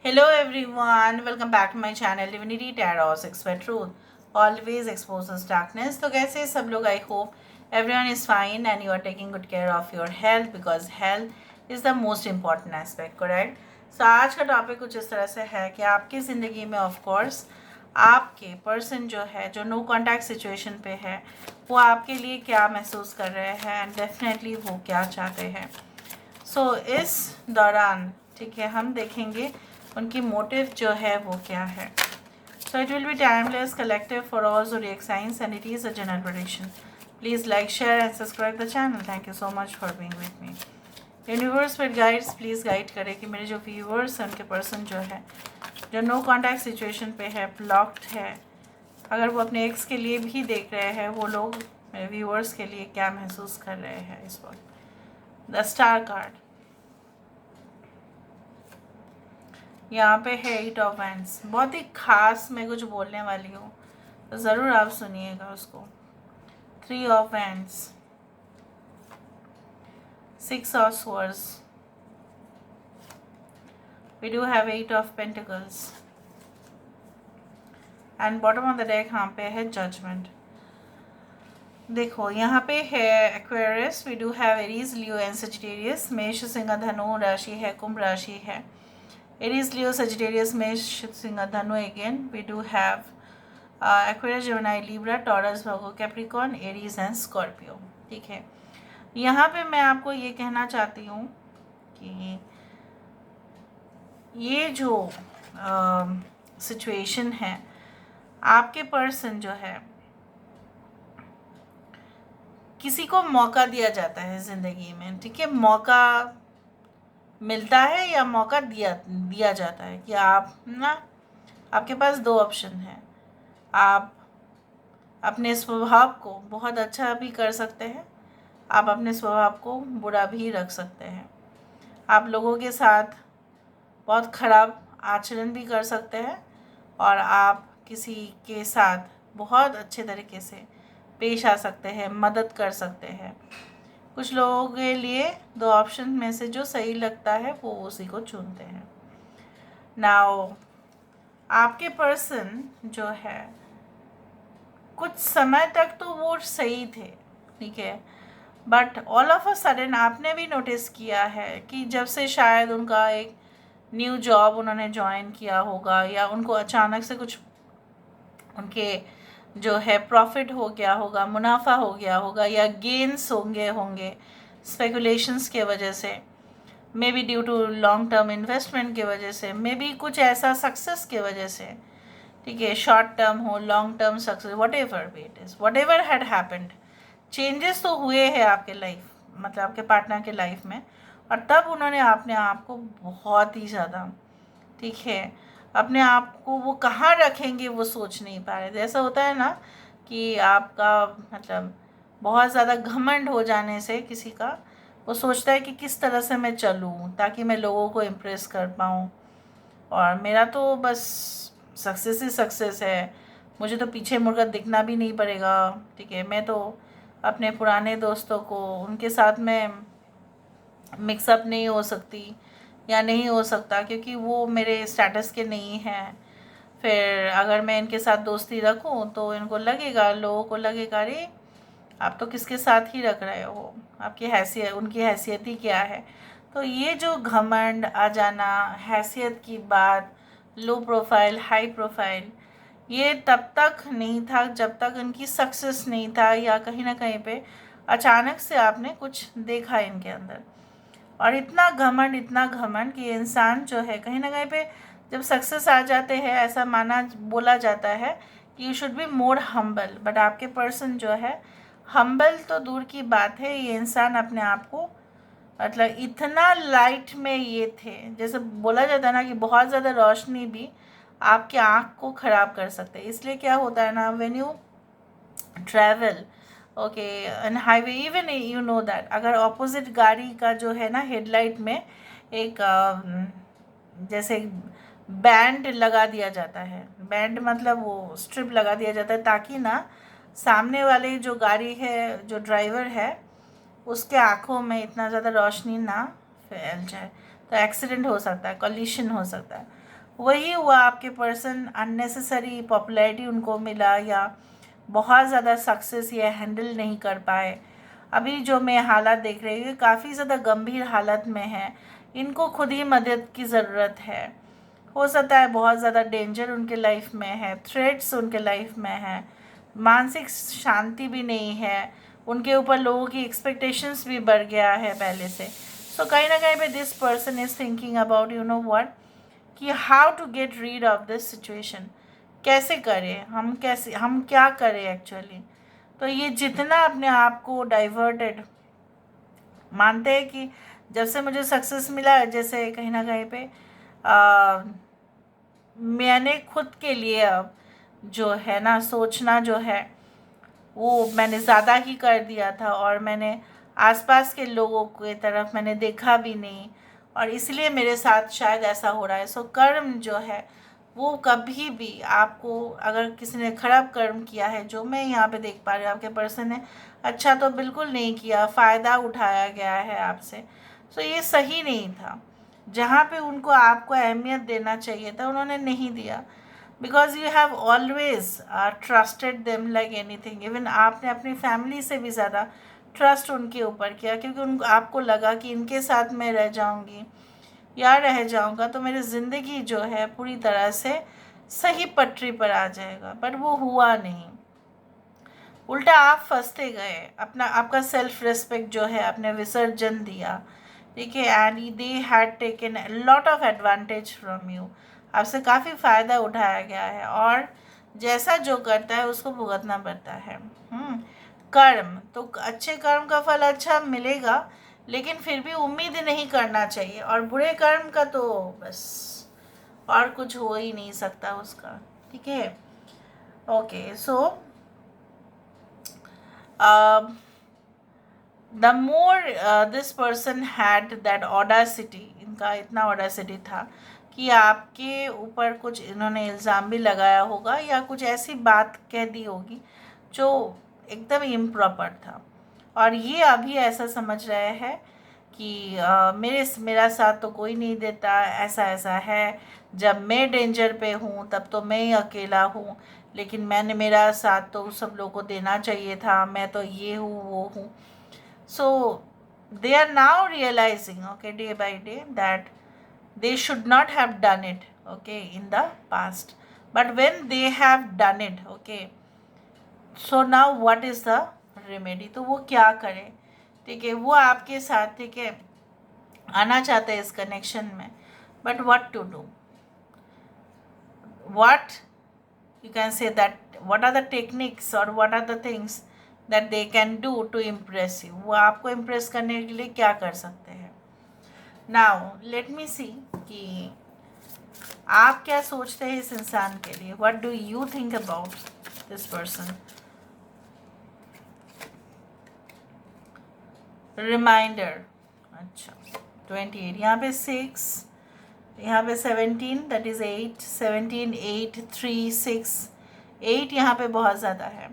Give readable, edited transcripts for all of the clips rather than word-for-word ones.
Hello everyone, welcome back to my channel Divinity Tarot 6 by Truth. Always exposes darkness. तो कैसे सब लोग? I hope everyone is fine and you are taking good care of your health because health is the most important aspect, correct? So आज का topic कुछ इस तरह से है कि आपकी ज़िंदगी में ऑफ कोर्स आपके पर्सन जो है जो नो कॉन्टैक्ट सिचुएशन पे है वो आपके लिए क्या महसूस कर रहे हैं एंड डेफिनेटली वो क्या चाहते हैं. सो इस दौरान ठीक है हम देखेंगे उनकी मोटिव जो है वो क्या है. So it will be timeless collective for all zodiac science and it is a general prediction. Please like share and subscribe the channel. Thank you so much for being with me. Universe with guides please guide करें कि मेरे जो viewers हैं उनके person जो है जो no contact situation पे है, ब्लॉक्ड है, अगर वो अपने एक्स के लिए भी देख रहे हैं, वो लोग मेरे व्यूवर्स के लिए क्या महसूस कर रहे हैं इस वक्त. द स्टार कार्ड यहाँ पे है 8 ऑफ वैंड्स. बहुत ही खास मैं कुछ बोलने वाली हूँ तो ज़रूर आप सुनिएगा उसको. 3 of wands, 6 of swords, we do have 8 of pentacles and bottom of the deck यहाँ पे है जजमेंट. देखो यहाँ पे है Aquarius, we do have Aries, Leo and Sagittarius. मेष, सिंह, धनु राशि है, कुंभ राशि है. Aries, Leo, Sagittarius, Mesh, Singh, Dhanu again. We do have Aquarius, Gemini, Libra, Taurus, Virgo, Capricorn, Aries and Scorpio. ठीक है. यहाँ पे मैं आपको ये कहना चाहती हूँ कि ये जो सिचुएशन है आपके पर्सन जो है किसी को मौका दिया जाता है ज़िंदगी में. ठीक है, मौका मिलता है या मौका दिया जाता है कि आप ना आपके पास 2 ऑप्शन हैं. आप अपने स्वभाव को बहुत अच्छा भी कर सकते हैं, आप अपने स्वभाव को बुरा भी रख सकते हैं. आप लोगों के साथ बहुत ख़राब आचरण भी कर सकते हैं और आप किसी के साथ बहुत अच्छे तरीके से पेश आ सकते हैं, मदद कर सकते हैं. कुछ लोगों के लिए 2 ऑप्शन में से जो सही लगता है वो उसी को चुनते हैं. नाउ आपके पर्सन जो है कुछ समय तक तो वो सही थे, ठीक है, but all of a sudden आपने भी नोटिस किया है कि जब से शायद उनका एक न्यू जॉब उन्होंने ज्वाइन किया होगा या उनको अचानक से कुछ उनके जो है प्रॉफिट हो गया होगा, मुनाफा हो गया होगा या गेन्स होंगे स्पेकुलेशंस के वजह से, maybe due to long term investment के वजह से, मे बी कुछ ऐसा सक्सेस के वजह से. ठीक है, शॉर्ट टर्म हो, long term success, what ever be it is, what ever had happened, changes तो हुए हैं आपके लाइफ मतलब आपके पार्टनर के लाइफ में. और तब उन्होंने अपने आप को बहुत ही ज़्यादा, ठीक है, अपने आप को वो कहाँ रखेंगे वो सोच नहीं पा रहे थे. ऐसा होता है ना कि आपका मतलब बहुत ज़्यादा घमंड हो जाने से किसी का वो सोचता है कि किस तरह से मैं चलूँ ताकि मैं लोगों को इम्प्रेस कर पाऊँ और मेरा तो बस सक्सेस ही सक्सेस है, मुझे तो पीछे मुड़कर दिखना भी नहीं पड़ेगा. ठीक है, मैं तो अपने पुराने दोस्तों को उनके साथ में मिक्सअप नहीं हो सकती या नहीं हो सकता क्योंकि वो मेरे स्टेटस के नहीं हैं. फिर अगर मैं इनके साथ दोस्ती रखूं तो इनको लगेगा, लोगों को लगेगा अरे आप तो किसके साथ ही रख रहे हो, आपकी हैसियत, उनकी हैसियत ही क्या है. तो ये जो घमंड आ जाना, हैसियत की बात, लो प्रोफाइल हाई प्रोफाइल, ये तब तक नहीं था जब तक इनकी सक्सेस नहीं था या कहीं ना कहीं पे अचानक से आपने कुछ देखा इनके अंदर. और इतना घमंड कि इंसान जो है कहीं ना कहीं पे जब सक्सेस आ जाते हैं ऐसा बोला जाता है कि you should be more humble. But आपके पर्सन जो है हम्बल तो दूर की बात है, ये इंसान अपने आप को मतलब इतना लाइट में ये थे, जैसे बोला जाता है ना कि बहुत ज़्यादा रोशनी भी आपके आँख को ख़राब कर सकते हैं. इसलिए क्या होता है ना, when you travel okay and highway, even you know that अगर ऑपोजिट गाड़ी का जो है ना हेडलाइट में एक जैसे बैंड लगा दिया जाता है, बैंड मतलब वो स्ट्रिप लगा दिया जाता है ताकि ना सामने वाले जो गाड़ी है, जो ड्राइवर है, उसके आँखों में इतना ज़्यादा रोशनी ना फैल जाए तो एक्सीडेंट हो सकता है, कॉलिशन हो सकता है. वही हुआ, आपके पर्सन अननेसेसरी पॉपुलैरिटी उनको मिला या बहुत ज़्यादा सक्सेस ये हैंडल नहीं कर पाए। अभी जो मैं हालात देख रही हूँ काफ़ी ज़्यादा गंभीर हालत में है, इनको खुद ही मदद की ज़रूरत है। हो सकता है बहुत ज़्यादा डेंजर उनके लाइफ में है, थ्रेट्स उनके लाइफ में है, मानसिक शांति भी नहीं है, उनके ऊपर लोगों की एक्सपेक्टेशंस भी बढ़ गया है पहले से। सो कहीं ना कहीं पे this person is thinking about you know what, कि how to get rid of this situation, कैसे करें हम क्या करें एक्चुअली। तो ये जितना अपने आप को डाइवर्टेड मानते हैं कि जब से मुझे सक्सेस मिला है, जैसे कहीं ना कहीं पे मैंने खुद के लिए अब जो है ना सोचना जो है वो मैंने ज़्यादा ही कर दिया था, और मैंने आसपास के लोगों की तरफ मैंने देखा भी नहीं, और इसलिए मेरे साथ शायद ऐसा हो रहा है। सो कर्म जो है वो कभी भी आपको, अगर किसी ने खराब कर्म किया है, जो मैं यहाँ पे देख पा रही हूँ आपके पर्सन ने अच्छा तो बिल्कुल नहीं किया, फ़ायदा उठाया गया है आपसे। सो ये सही नहीं था, जहाँ पे उनको आपको अहमियत देना चाहिए था उन्होंने नहीं दिया, because you have always trusted them like anything. Even आपने अपनी फैमिली से भी ज़्यादा ट्रस्ट उनके ऊपर किया, क्योंकि उनको आपको लगा कि इनके साथ मैं रह जाऊंगी या रह जाऊंगा तो मेरी ज़िंदगी जो है पूरी तरह से सही पटरी पर आ जाएगा, बट वो हुआ नहीं। उल्टा आप फंसते गए, अपना आपका सेल्फ रिस्पेक्ट जो है आपने विसर्जन दिया, ठीक है। And they had taken lot of advantage from you, आपसे काफ़ी फ़ायदा उठाया गया है, और जैसा जो करता है उसको भुगतना पड़ता है। कर्म तो अच्छे कर्म का फल अच्छा मिलेगा, लेकिन फिर भी उम्मीद नहीं करना चाहिए, और बुरे कर्म का तो बस और कुछ हो ही नहीं सकता उसका, ठीक है। Okay, so the more this person had that Audacity, इनका इतना ऑडासिटी था कि आपके ऊपर कुछ इन्होंने इल्ज़ाम भी लगाया होगा या कुछ ऐसी बात कह दी होगी जो एकदम इम्प्रॉपर था, और ये अभी ऐसा समझ रहे हैं कि मेरा साथ तो कोई नहीं देता, ऐसा ऐसा है, जब मैं डेंजर पे हूँ तब तो मैं ही अकेला हूँ, लेकिन मैंने मेरा साथ तो सब लोगों को देना चाहिए था, मैं तो ये हूँ वो हूँ। सो they are now realizing, okay, day by day, that they should not have done it, okay, in the past, but when they have done it, okay, so now what is the remedy, तो वो क्या करें, ठीक है। वो आपके साथ, ठीक है, आना चाहते हैं इस कनेक्शन में, but what to do, what you can say that, what are the techniques or what are the things that they can do to impress you, वो आपको impress करने के लिए क्या कर सकते हैं। now let me see कि आप क्या सोचते हैं इस इंसान के लिए, what do you think about this person। Reminder, अच्छा 28, यहाँ पे 6, यहाँ पे 17, दैट इज़ 8, 17, 8, 3, 6, 8 यहाँ पे बहुत ज़्यादा है।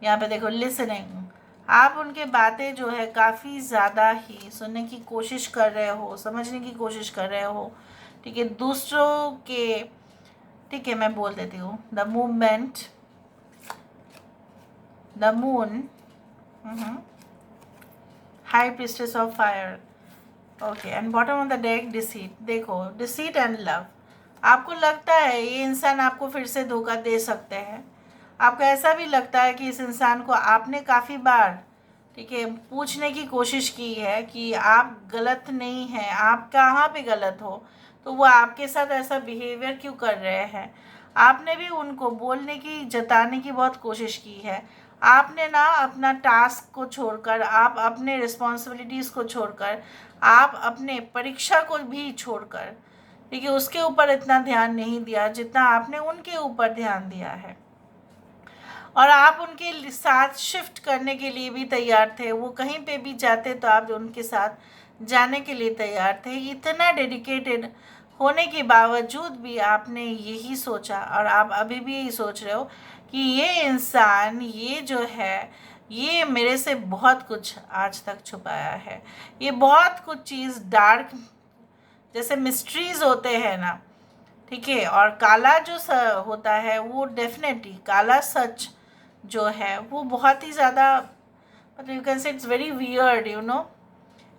यहाँ पे देखो लिसनिंग, आप उनके बातें जो है काफ़ी ज़्यादा ही सुनने की कोशिश कर रहे हो, समझने की कोशिश कर रहे हो, ठीक है, दूसरों के, ठीक है, मैं बोल देती हूँ, the movement, the moon, high priestess of fire, okay, and bottom of the deck deceit. देखो डिसीट एंड लव, आपको लगता है ये इंसान आपको फिर से धोखा दे सकते हैं, आपको ऐसा भी लगता है कि इस इंसान को आपने काफ़ी बार, ठीक है, पूछने की कोशिश की है कि आप गलत नहीं हैं, आप कहाँ पे गलत हो, तो वो आपके साथ ऐसा बिहेवियर क्यों कर रहे हैं। आपने भी उनको बोलने की, जताने की बहुत कोशिश की है, आपने ना अपना टास्क को छोड़कर, आप अपने रिस्पॉन्सिबिलिटीज़ को छोड़कर, आप अपने परीक्षा को भी छोड़कर, ठीक है, उसके ऊपर इतना ध्यान नहीं दिया जितना आपने उनके ऊपर ध्यान दिया है, और आप उनके साथ शिफ्ट करने के लिए भी तैयार थे, वो कहीं पे भी जाते तो आप उनके साथ जाने के लिए तैयार थे। इतना डेडिकेटेड होने के बावजूद भी आपने यही सोचा, और आप अभी भी यही सोच रहे हो कि ये इंसान, ये जो है, ये मेरे से बहुत कुछ आज तक छुपाया है, ये बहुत कुछ चीज़ डार्क, जैसे मिस्ट्रीज़ होते हैं ना, ठीक है। और काला जो होता है वो डेफिनेटली काला सच जो है वो बहुत ही ज़्यादा, मतलब यू कैन से it's very weird, you know,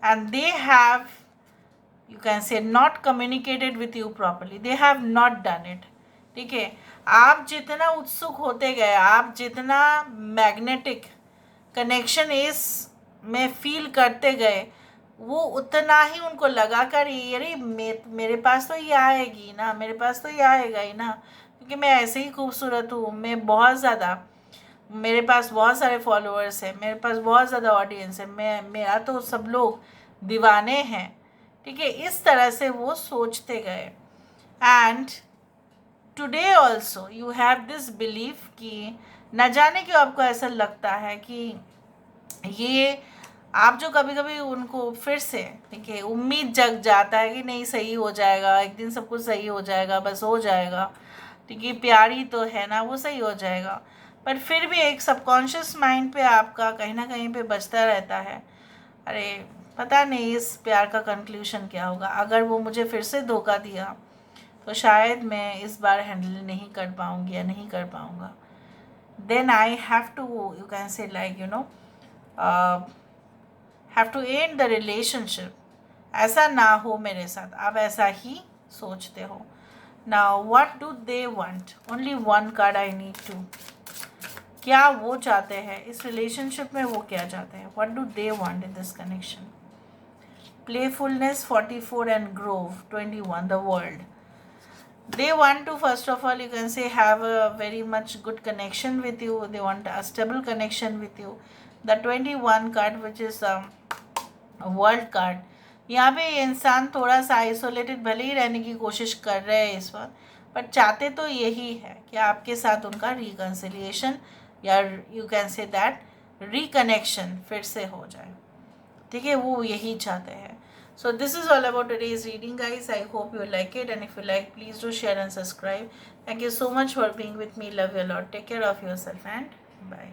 and they have, you can say, not communicated with you properly, they have not done it। ठीक है। आप जितना उत्सुक होते गए, आप जितना मैग्नेटिक कनेक्शन इस में फील करते गए, वो उतना ही उनको लगा कर अरे मेरे पास तो ये आएगी ना, मेरे पास तो ये आएगा ही ना, क्योंकि मैं ऐसे ही खूबसूरत हूँ, मैं बहुत ज़्यादा, मेरे पास बहुत सारे फॉलोअर्स हैं, मेरे पास बहुत ज़्यादा ऑडियंस है, मेरा तो सब लोग दीवाने हैं। ठीक है। इस तरह से वो सोचते गए। And today also you have this belief कि न जाने क्यों आपको ऐसा लगता है कि ये आप जो कभी कभी उनको फिर से, ठीक है, उम्मीद जग जाता है कि नहीं सही हो जाएगा, एक दिन सब कुछ सही हो जाएगा, बस हो जाएगा, ठीक है, प्यार ही तो है ना, वो सही हो जाएगा। पर फिर भी एक सबकॉन्शियस माइंड पे आपका कहीं ना कहीं पे बचता रहता है, अरे पता नहीं इस प्यार का कंक्लूशन क्या होगा, अगर वो मुझे फिर से धोखा दिया तो शायद मैं इस बार हैंडल नहीं कर पाऊँगी या नहीं कर पाऊँगा। Then I have to, you can say like, you know, have to end the relationship. ऐसा ना हो मेरे साथ, आप ऐसा ही सोचते हो। Now what do they want? Only one card I need to. क्या वो चाहते हैं इस रिलेशनशिप में, वो क्या चाहते हैं? What do they want in this connection? Playfulness 44 and Grove 21, the world. They want to, first of all, you can say, have a very much good connection with you. They want a stable connection with you. The 21 card, which is a world card, यहाँ पे इंसान थोड़ा सा isolated भले ही रहने की कोशिश कर रहे हैं इस वक्त, पर चाहते तो यही है कि आपके साथ उनका रिकन्सिलिएशन या you can say that reconnection फिर से हो जाए। ठीक है, वो यही चाहते हैं। So this is all about today's reading guys. I hope you like it, and if you like, please do share and subscribe. Thank you so much for being with me. Love you lot. Take care of yourself and bye.